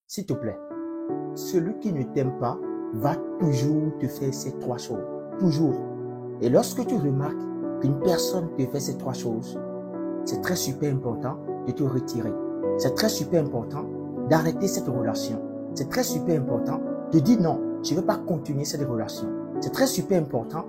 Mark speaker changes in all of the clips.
Speaker 1: S'il te plaît, celui qui ne t'aime pas va toujours te faire ces trois choses. Toujours. Et lorsque tu remarques qu'une personne te fait ces trois choses, c'est très super important de te retirer. C'est très super important d'arrêter cette relation. C'est très super important de dire non, je ne veux pas continuer cette relation. C'est très super important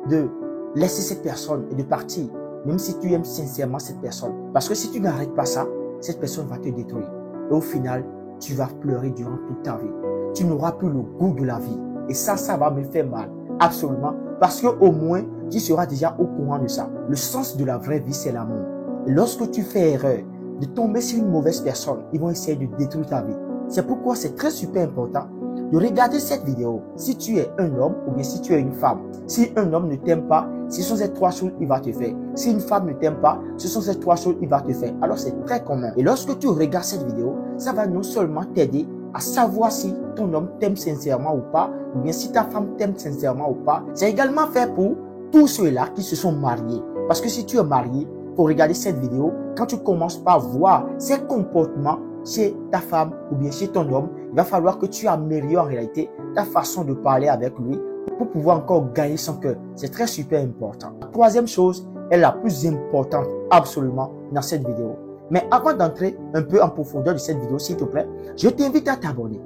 Speaker 1: de laisser cette personne et de partir, même si tu aimes sincèrement cette personne. Parce que si tu n'arrêtes pas ça, cette personne va te détruire. Et au final, tu vas pleurer durant toute ta vie. Tu n'auras plus le goût de la vie. Et ça va me faire mal. Absolument. Parce qu'au moins, tu seras déjà au courant de ça. Le sens de la vraie vie, c'est l'amour. Et lorsque tu fais erreur de tomber sur une mauvaise personne, ils vont essayer de détruire ta vie. C'est pourquoi c'est très super important de regarder cette vidéo. Si tu es un homme ou bien si tu es une femme. Si un homme ne t'aime pas, ce sont ces trois choses qu'il va te faire. Si une femme ne t'aime pas, ce sont ces trois choses qu'il va te faire. Alors c'est très commun. Et lorsque tu regardes cette vidéo, ça va non seulement t'aider à savoir si ton homme t'aime sincèrement ou pas, ou bien si ta femme t'aime sincèrement ou pas. C'est également fait pour tous ceux-là qui se sont mariés. Parce que si tu es marié, pour regarder cette vidéo, quand tu commences par voir ces comportements chez ta femme ou bien chez ton homme, il va falloir que tu améliores en réalité ta façon de parler avec lui pour pouvoir encore gagner son cœur. C'est très super important. La troisième chose est la plus importante absolument dans cette vidéo. Mais avant d'entrer un peu en profondeur de cette vidéo, s'il te plaît, je t'invite à t'abonner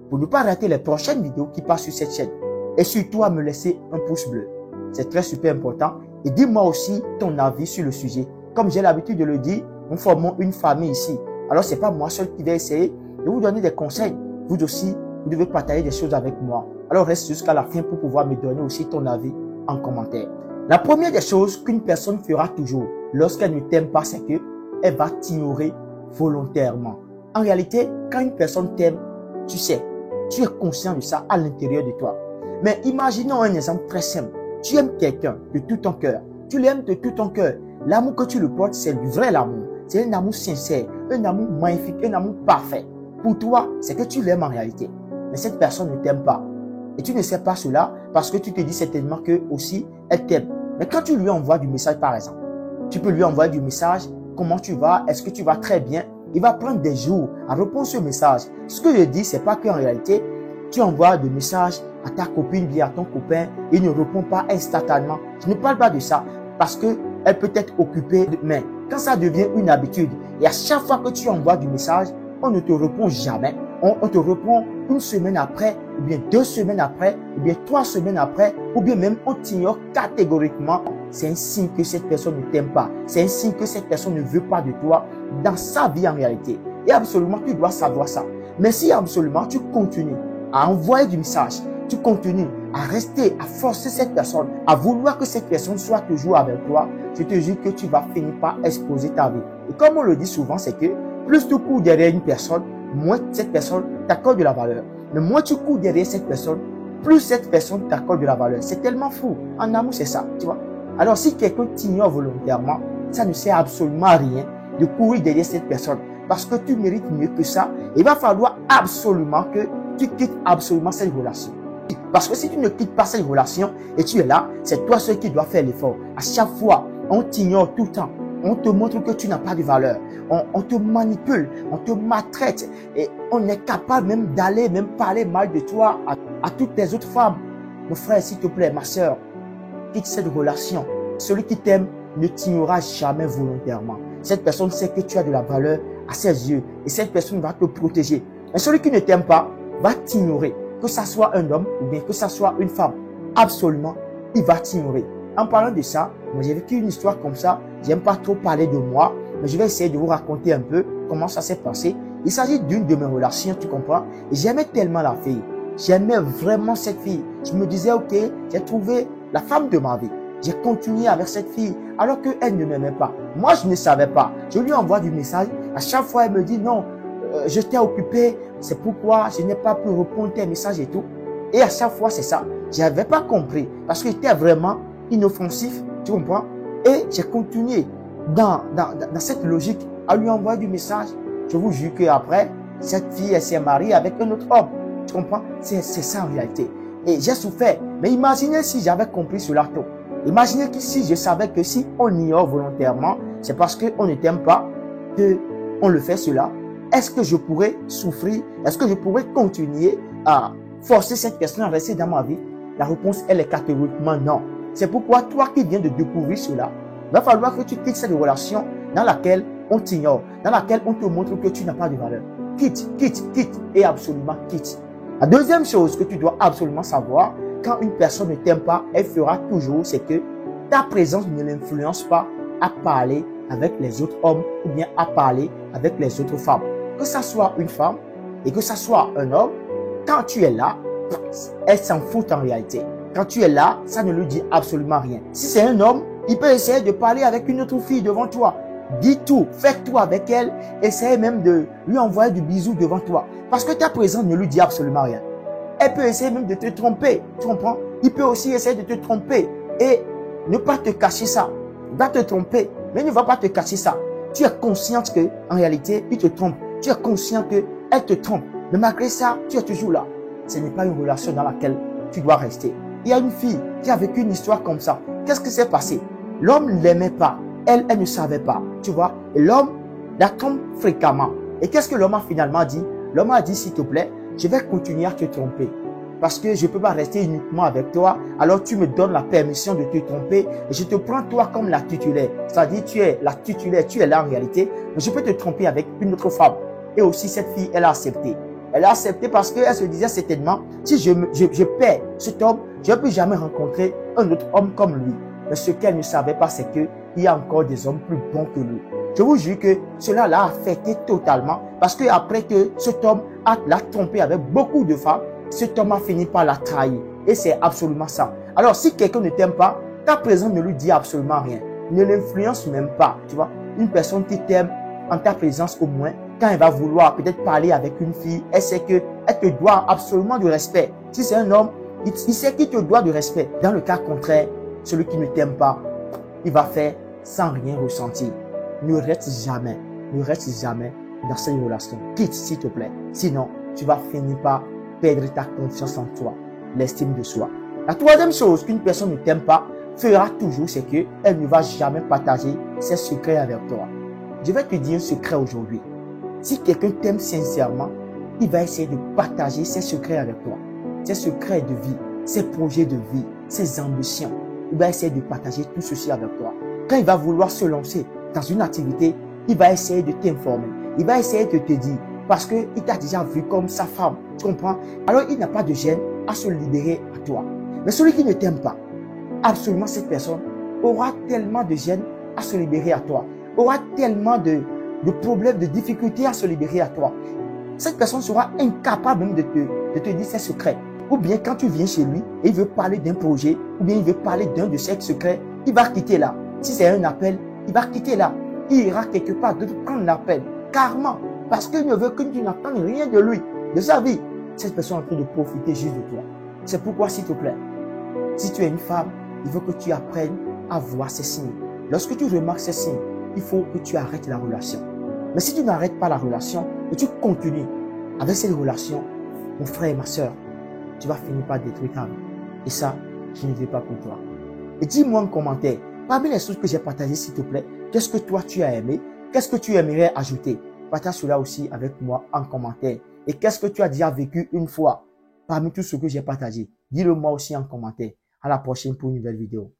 Speaker 1: pour ne pas rater les prochaines vidéos qui passent sur cette chaîne. Et surtout à me laisser un pouce bleu. C'est très super important. Et dis-moi aussi ton avis sur le sujet. Comme j'ai l'habitude de le dire, nous formons une famille ici. Alors c'est pas moi seul qui vais essayer de vous donner des conseils. Vous aussi, vous devez partager des choses avec moi. Alors reste jusqu'à la fin pour pouvoir me donner aussi ton avis en commentaire. La première des choses qu'une personne fera toujours lorsqu'elle ne t'aime pas, c'est que elle va t'ignorer volontairement. En réalité, quand une personne t'aime, tu sais, tu es conscient de ça à l'intérieur de toi. Mais imaginons un exemple très simple. Tu aimes quelqu'un de tout ton cœur. Tu l'aimes de tout ton cœur. L'amour que tu le portes, c'est le vrai amour. C'est un amour sincère, un amour magnifique, un amour parfait. Pour toi, c'est que tu l'aimes en réalité. Mais cette personne ne t'aime pas. Et tu ne sais pas cela parce que tu te dis certainement que aussi elle t'aime. Mais quand tu lui envoies du message par exemple, tu peux lui envoyer du message. Comment tu vas? Est-ce que tu vas très bien? Il va prendre des jours à répondre ce message. Ce que je dis, c'est pas qu'en réalité, tu envoies des messages à ta copine, bien à ton copain, et il ne répond pas instantanément. Je ne parle pas de ça parce que elle peut être occupée. Mais quand ça devient une habitude, et à chaque fois que tu envoies du message, on ne te répond jamais. On te répond une semaine après, ou bien 2 semaines après, ou bien 3 semaines après, ou bien même on t'ignore catégoriquement. C'est un signe que cette personne ne t'aime pas. C'est un signe que cette personne ne veut pas de toi dans sa vie en réalité. Et absolument, tu dois savoir ça. Mais si absolument tu continues à envoyer du message, tu continues à rester, à forcer cette personne, à vouloir que cette personne soit toujours avec toi, je te jure que tu vas finir par exposer ta vie. Et comme on le dit souvent, c'est que plus tu cours derrière une personne, moins cette personne t'accorde de la valeur. Mais moins tu cours derrière cette personne, plus cette personne t'accorde de la valeur. C'est tellement fou. En amour, c'est ça, tu vois. Alors, si quelqu'un t'ignore volontairement, ça ne sert absolument à rien de courir derrière cette personne. Parce que tu mérites mieux que ça. Il va falloir absolument que tu quittes absolument cette relation. Parce que si tu ne quittes pas cette relation et tu es là, c'est toi seul qui dois faire l'effort. À chaque fois, on t'ignore tout le temps. On te montre que tu n'as pas de valeur. On te manipule, on te maltraite. Et on est capable même d'aller, même parler mal de toi à toutes les autres femmes. Mon frère, s'il te plaît, ma soeur, quitte cette relation. Celui qui t'aime ne t'ignorera jamais volontairement. Cette personne sait que tu as de la valeur à ses yeux. Et cette personne va te protéger. Et celui qui ne t'aime pas va t'ignorer. Que ça soit un homme ou bien que ça soit une femme. Absolument, il va t'ignorer. En parlant de ça, moi j'ai vécu une histoire comme ça. J'aime pas trop parler de moi, mais je vais essayer de vous raconter un peu comment ça s'est passé. Il s'agit d'une de mes relations, tu comprends? Et j'aimais tellement la fille. J'aimais vraiment cette fille. Je me disais, ok, j'ai trouvé la femme de ma vie. J'ai continué avec cette fille alors qu'elle ne m'aimait pas. Moi, je ne savais pas. Je lui envoie du message. À chaque fois, elle me dit non, je t'ai occupé. C'est pourquoi je n'ai pas pu répondre tes messages et tout. Et à chaque fois, c'est ça. Je n'avais pas compris parce qu'il était vraiment inoffensif. Tu comprends? Et j'ai continué dans cette logique à lui envoyer du message. Je vous jure qu'après, cette fille, elle s'est mariée avec un autre homme. Tu comprends? C'est ça en réalité. Et j'ai souffert. Mais imaginez si j'avais compris cela tôt. Imaginez que si je savais que si on ignore volontairement, c'est parce qu'on ne t'aime pas qu'on le fait cela. est-ce que je pourrais souffrir? Est-ce que je pourrais continuer à forcer cette personne à rester dans ma vie? La réponse, elle est catégoriquement non. C'est pourquoi toi qui viens de découvrir cela, il va falloir que tu quittes cette relation dans laquelle on t'ignore, dans laquelle on te montre que tu n'as pas de valeur. Quitte et absolument quitte. La deuxième chose que tu dois absolument savoir, quand une personne ne t'aime pas, elle fera toujours, c'est que ta présence ne l'influence pas à parler avec les autres hommes ou bien à parler avec les autres femmes. Que ça soit une femme et que ça soit un homme, quand tu es là, elle s'en fout en réalité. Quand tu es là, ça ne lui dit absolument rien. Si c'est un homme, il peut essayer de parler avec une autre fille devant toi. Dis tout, fais tout avec elle, essaye même de lui envoyer du bisou devant toi. Parce que ta présence ne lui dit absolument rien. Elle peut essayer même de te tromper, tu comprends? Il peut aussi essayer de te tromper et ne pas te cacher ça. Il va te tromper, mais il ne va pas te cacher ça. Tu es consciente que en réalité, il te trompe. Tu es conscient qu'elle te trompe. Mais malgré ça, tu es toujours là. Ce n'est pas une relation dans laquelle tu dois rester. Il y a une fille qui a vécu une histoire comme ça. Qu'est-ce qui s'est passé? L'homme ne l'aimait pas. Elle ne savait pas. Tu vois? Et l'homme la trompe fréquemment. Et qu'est-ce que l'homme a finalement dit? L'homme a dit, s'il te plaît, je vais continuer à te tromper. Parce que je ne peux pas rester uniquement avec toi. Alors tu me donnes la permission de te tromper. Et je te prends toi comme la titulaire. C'est-à-dire, tu es la titulaire, tu es là en réalité. Mais je peux te tromper avec une autre femme. Et aussi, cette fille, elle a accepté. Elle a accepté parce qu'elle se disait certainement, si je perds cet homme, je ne peux jamais rencontrer un autre homme comme lui. Mais ce qu'elle ne savait pas, c'est qu'il y a encore des hommes plus bons que lui. Je vous jure que cela l'a affecté totalement parce que après que cet homme l'a trompé avec beaucoup de femmes, cet homme a fini par la trahir. Et c'est absolument ça. Alors, si quelqu'un ne t'aime pas, ta présence ne lui dit absolument rien. Ne l'influence même pas. Tu vois, une personne qui t'aime en ta présence au moins, quand elle va vouloir peut-être parler avec une fille, elle sait qu'elle te doit absolument du respect. Si c'est un homme, il sait qu'il te doit du respect. Dans le cas contraire, celui qui ne t'aime pas, il va faire sans rien ressentir. Ne reste jamais dans cette relation. Quitte, s'il te plaît. Sinon, tu vas finir par perdre ta confiance en toi, l'estime de soi. La troisième chose qu'une personne ne t'aime pas fera toujours, c'est qu'elle ne va jamais partager ses secrets avec toi. Je vais te dire un secret aujourd'hui. Si quelqu'un t'aime sincèrement, il va essayer de partager ses secrets avec toi. Ses secrets de vie, ses projets de vie, ses ambitions. Il va essayer de partager tout ceci avec toi. Quand il va vouloir se lancer dans une activité, il va essayer de t'informer. Il va essayer de te dire, parce qu'il t'a déjà vu comme sa femme. Tu comprends? Alors, il n'a pas de gêne à se libérer à toi. Mais celui qui ne t'aime pas, absolument cette personne aura tellement de gêne à se libérer à toi. Aura tellement de problèmes, de difficultés à se libérer à toi. Cette personne sera incapable même de te dire ses secrets. Ou bien quand tu viens chez lui et il veut parler d'un projet, ou bien il veut parler d'un de ses secrets, il va quitter là. Si c'est un appel, il va quitter là. Il ira quelque part de prendre l'appel. Carrément. Parce qu'il ne veut que tu n'attends rien de lui, de sa vie. Cette personne est en train de profiter juste de toi. C'est pourquoi, s'il te plaît, si tu es une femme, il faut que tu apprennes à voir ces signes. Lorsque tu remarques ces signes, il faut que tu arrêtes la relation. Mais si tu n'arrêtes pas la relation et tu continues avec cette relation, mon frère et ma soeur, tu vas finir par détruire ta vie. Et ça, je ne veux pas pour toi. Et dis-moi en commentaire, parmi les choses que j'ai partagées, s'il te plaît, qu'est-ce que toi tu as aimé? Qu'est-ce que tu aimerais ajouter? Partage cela aussi avec moi en commentaire. Et qu'est-ce que tu as déjà vécu une fois parmi tout ce que j'ai partagé? Dis-le moi aussi en commentaire. À la prochaine pour une nouvelle vidéo.